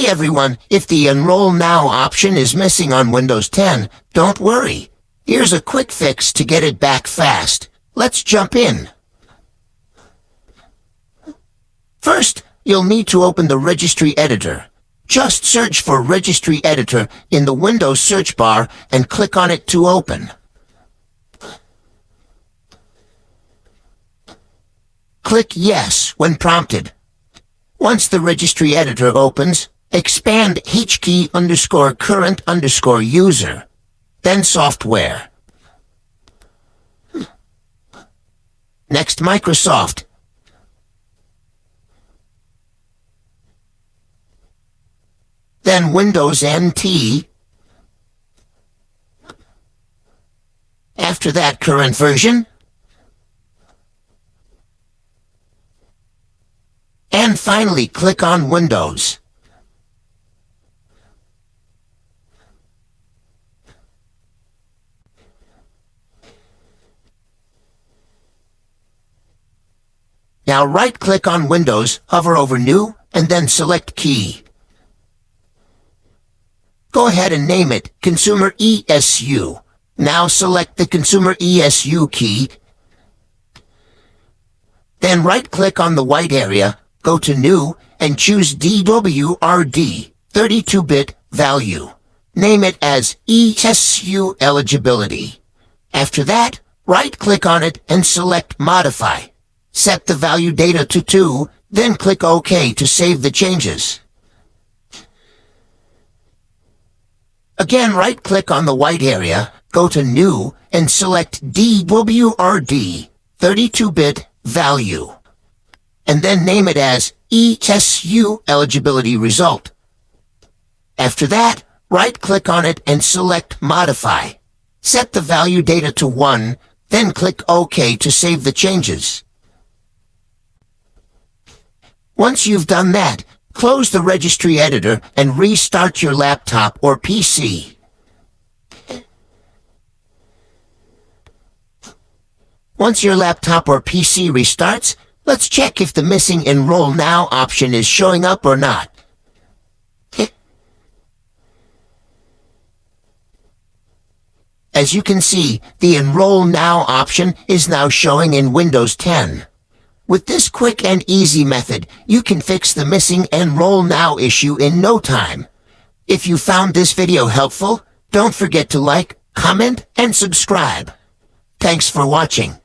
Hey everyone, if the Enroll Now option is missing on Windows 10, don't worry. Here's a quick fix to get it back fast. Let's jump in. First, you'll need to open the Registry Editor. Just search for Registry Editor in the Windows search bar and click on it to open. Click Yes when prompted. Once the Registry Editor opens, expand HKey_current_user, then Software. Next, Microsoft. Then Windows NT. After that, current version. And finally, click on Windows. Now right-click on Windows, hover over New, and then select Key. Go ahead and name it Consumer ESU. Now select the Consumer ESU key. Then right-click on the white area, go to New, and choose DWRD, 32-bit value. Name it as ESU eligibility. After that, right-click on it and select Modify. Set the value data to 2, then click OK to save the changes. Again, right-click on the white area, go to New, and select DWRD, 32-bit value. And then name it as ESU eligibility result. After that, right-click on it and select Modify. Set the value data to 1, then click OK to save the changes. Once you've done that, close the Registry Editor and restart your laptop or PC. Once your laptop or PC restarts, let's check if the missing Enroll Now option is showing up or not. As you can see, the Enroll Now option is now showing in Windows 10. With this quick and easy method, you can fix the missing Enroll Now issue in no time. If you found this video helpful, don't forget to like, comment, and subscribe. Thanks for watching.